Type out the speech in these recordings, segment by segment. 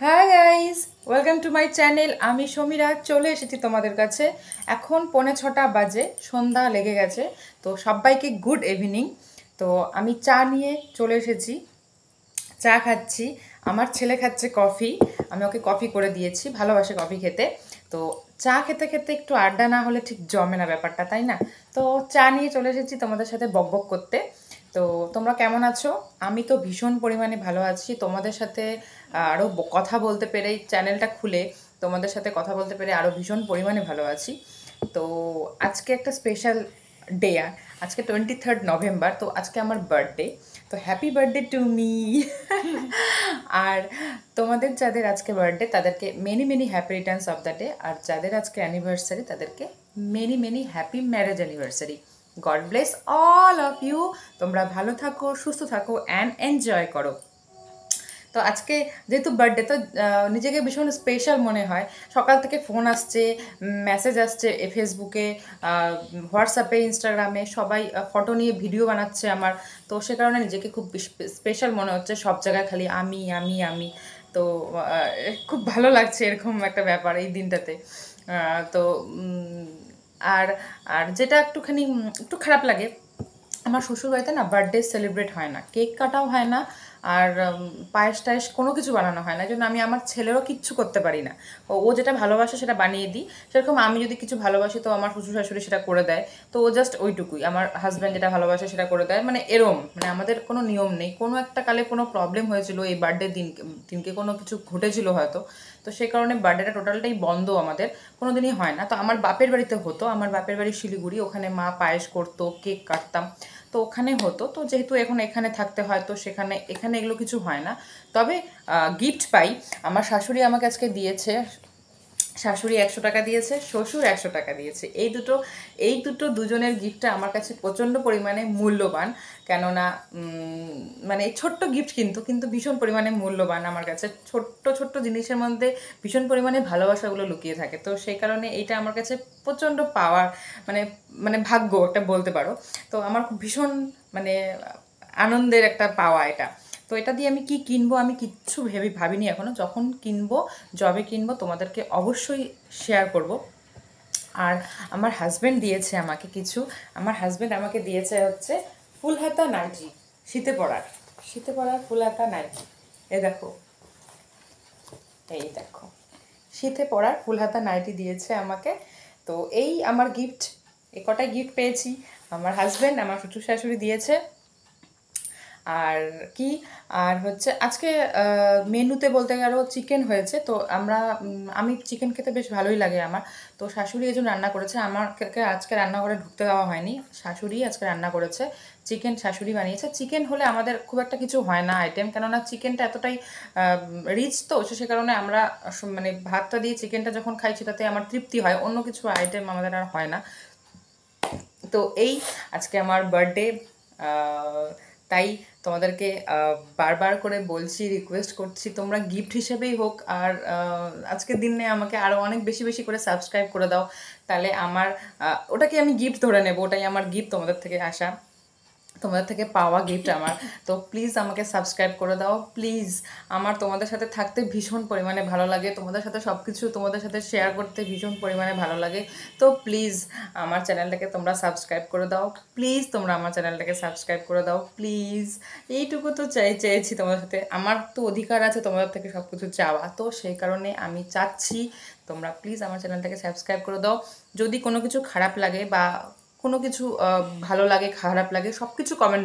Hi guys, welcome to my channel. আমি সমীরা চলে এসেছি তোমাদের কাছে। এখন 6:45 বাজে, সন্ধ্যা লেগে গেছে। তো সবাইকে গুড ইভিনিং। তো আমি চা নিয়ে চলে এসেছি, চা খাচ্ছি। আমার ছেলে খাচ্ছে কফি, আমি ওকে কফি করে দিয়েছি, ভালোবাসে কফি খেতে। তো চা খেতে খেতে একটু আড্ডা না হলে ঠিক জমে না ব্যাপারটা, তাই না? তো চা নিয়ে চলে এসেছি তোমাদের সাথে বকবক করতে। তো তোমরা কেমন আছো? আমি তো ভীষণ পরিমাণে ভালো আছি। তোমাদের সাথে আরও কথা বলতে পেরে, চ্যানেলটা খুলে তোমাদের সাথে কথা বলতে পেরে আরও ভীষণ পরিমাণে ভালো আছি। তো আজকে একটা স্পেশাল ডে। আজকে 23 নভেম্বর, তো আজকে আমার বার্থডে। তো হ্যাপি বার্থডে টু মি। আর তোমাদের যাদের আজকে বার্থডে তাদেরকে many many happy returns of the day. আর যাদের আজকে অ্যানিভার্সারি তাদেরকে many many happy marriage anniversary. God bless all of you. তোমরা ভালো থাকো, সুস্থ থাকো অ্যান্ড এনজয় করো। তো আজকে যেহেতু বার্থডে, তো নিজেকে ভীষণ স্পেশাল মনে হয়। সকাল থেকে ফোন আসছে, মেসেজ আসছে ফেসবুকে, হোয়াটসঅ্যাপে, ইনস্টাগ্রামে সবাই ফটো নিয়ে ভিডিও বানাচ্ছে আমার। তো সে কারণে নিজেকে খুব স্পেশাল মনে হচ্ছে। সব জায়গায় খালি আমি আমি আমি। তো খুব ভালো লাগছে এরকম একটা ব্যাপার এই দিনটাতে। তো আর আর যেটা একটুখানি একটু খারাপ লাগে, আমার শ্বশুরবাড়িতে না বার্থডে সেলিব্রেট হয় না, কেক কাটাও হয় না, আর পায়েস টায়েস কোনো কিছু বানানো হয় না। এই জন্য আমি আমার ছেলেরও কিচ্ছু করতে পারি না। ও যেটা ভালোবাসে সেটা বানিয়ে দিই। সেরকম আমি যদি কিছু ভালোবাসি তো আমার শ্বশুর শাশুড়ি সেটা করে দেয়। তো ও জাস্ট ওইটুকুই। আমার হাজব্যান্ড যেটা ভালোবাসে সেটা করে দেয়, মানে এরম। মানে আমাদের কোনো নিয়ম নেই। কোনো একটা কালে কোনো প্রবলেম হয়েছিল এই বার্থডে দিনকে কোনো কিছু ঘটেছিল হয়তো। তো সেই কারণে বার্থডেটা টোটালটাই বন্ধ আমাদের, কোনো দিনই হয় না। তো আমার বাপের বাড়িতে হতো, আমার বাপের বাড়ি শিলিগুড়ি, ওখানে মা পায়েস করতো, কেক কাটতাম। তো ওখানে হতো। তো যেহেতু এখন এখানে থাকতে হয় তো এখানে এগুলো কিছু হয় না। তবে গিফট পাই। আমার শাশুড়ি আমাকে আজকে দিয়েছে, শাশুড়ি 100 টাকা দিয়েছে, শ্বশুর 100 টাকা দিয়েছে। এই দুটো দুজনের গিফটটা আমার কাছে প্রচণ্ড পরিমাণে মূল্যবান। কেননা মানে ছোট্ট গিফট কিন্তু কিন্তু ভীষণ পরিমাণে মূল্যবান আমার কাছে। ছোট্ট ছোট্ট জিনিসের মধ্যে ভীষণ পরিমাণে ভালোবাসাগুলো লুকিয়ে থাকে। তো সেই কারণে এইটা আমার কাছে প্রচণ্ড পাওয়ার, মানে মানে ভাগ্য একটা বলতে পারো। তো আমার খুব ভীষণ মানে আনন্দের একটা পাওয়া এটা। তো এটা দিয়ে আমি কি কিনবো আমি কিচ্ছু ভাবিনি এখনো। যখন কিনবো, যবে কিনবো তোমাদেরকে অবশ্যই শেয়ার করব। আর আমার হাজব্যান্ড দিয়েছে আমাকে কিছু। আমার হাজব্যান্ড আমাকে দিয়েছে হচ্ছে ফুল হাতা নাইটি, শীতে পরার ফুল হাতা নাইটি। দেখো, এই দেখো, শীতে পরার ফুল হাতা নাইটি দিয়েছে আমাকে। তো এই আমার গিফট, এ কটাই গিফট পেয়েছি। আমার হাজব্যান্ড, আমার শ্বশুর শাশুড়ি দিয়েছে। আর কি, আর হচ্ছে আজকে মেনুতে বলতে গেলেও চিকেন হয়েছে। তো আমি চিকেন খেতে বেশ ভালোই লাগে আমার। তো শাশুড়ি এই জন্য রান্না করেছে, আমাকে আজকে রান্নাঘরে ঢুকতে দেওয়া হয়নি। শাশুড়ি আজকে রান্না করেছে, চিকেন শাশুড়ি বানিয়েছে। চিকেন হলে আমাদের খুব একটা কিছু হয় না আইটেম, কেননা চিকেনটা এতটাই রিচ। তো সে কারণে আমরা মানে ভাতটা দিয়ে চিকেনটা যখন খাই সেটাতে আমার তৃপ্তি হয়, অন্য কিছু আইটেম আমাদের আর হয় না। তো এই আজকে আমার বার্থডে, তাই তোমাদেরকে বারবার করে বলছি, রিকোয়েস্ট করছি, তোমরা গিফট হিসেবেই হোক আর আজকের দিনে আমাকে আরও অনেক বেশি বেশি করে সাবস্ক্রাইব করে দাও। তাহলে আমার ওটাকে আমি গিফট ধরে নেবো, ওটাই আমার গিফট তোমাদের থেকে আসা, তোমাদের থেকে পাওয়া গিফট আমার। তো প্লিজ আমাকে সাবস্ক্রাইব করে দাও প্লিজ। আমার তোমাদের সাথে থাকতে ভীষণ পরিমাণে ভালো লাগে, তোমাদের সাথে সব কিছু তোমাদের সাথে শেয়ার করতে ভীষণ পরিমাণে ভালো লাগে। তো প্লিজ আমার চ্যানেলটাকে তোমরা সাবস্ক্রাইব করে দাও প্লিজ, তোমরা আমার চ্যানেলটাকে সাবস্ক্রাইব করে দাও প্লিজ। এইটুকু তো চেয়েছি তোমাদের সাথে, আমার তো অধিকার আছে তোমাদের থেকে সব কিছু চাওয়া। তো সেই কারণে আমি চাচ্ছি তোমরা প্লিজ আমার চ্যানেলটাকে সাবস্ক্রাইব করে দাও। যদি কোনো কিছু খারাপ লাগে বা কোনো কিছু ভালো লাগে খারাপ লাগে সব কিছু কমেন্ট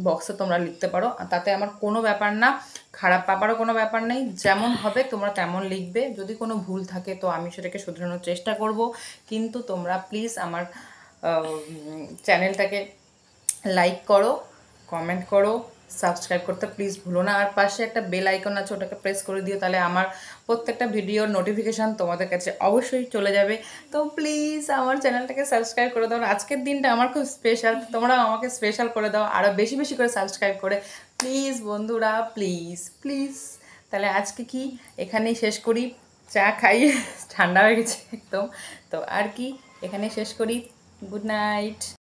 বক্সে তোমরা লিখতে পারো, তাতে আমার কোনো ব্যাপার না, খারাপ পাবারও কোনো ব্যাপার নেই। যেমন হবে তোমরা তেমন লিখবে, যদি কোনো ভুল থাকে তো আমি সেটাকে শুধরানোর চেষ্টা করব। কিন্তু তোমরা প্লিজ আমার চ্যানেলটাকে লাইক করো, কমেন্ট করো, সাবস্ক্রাইব করতে প্লিজ ভুলো না। আর পাশে একটা বেল আইকন আছে, ওটাকে প্রেস করে দিও, তাহলে আমার প্রত্যেকটা ভিডিওর নোটিফিকেশান তোমাদের কাছে অবশ্যই চলে যাবে। তো প্লিজ আমার চ্যানেলটাকে সাবস্ক্রাইব করে দাও। আজকের দিনটা আমার খুব স্পেশাল, তোমরা আমাকে স্পেশাল করে দাও আরও বেশি বেশি করে সাবস্ক্রাইব করে প্লিজ বন্ধুরা, প্লিজ প্লিজ। তাহলে আজকে কি এখানেই শেষ করি, চা খাই, ঠান্ডা হয়ে গেছে একদম। তো আর কি, এখানেই শেষ করি। Good night.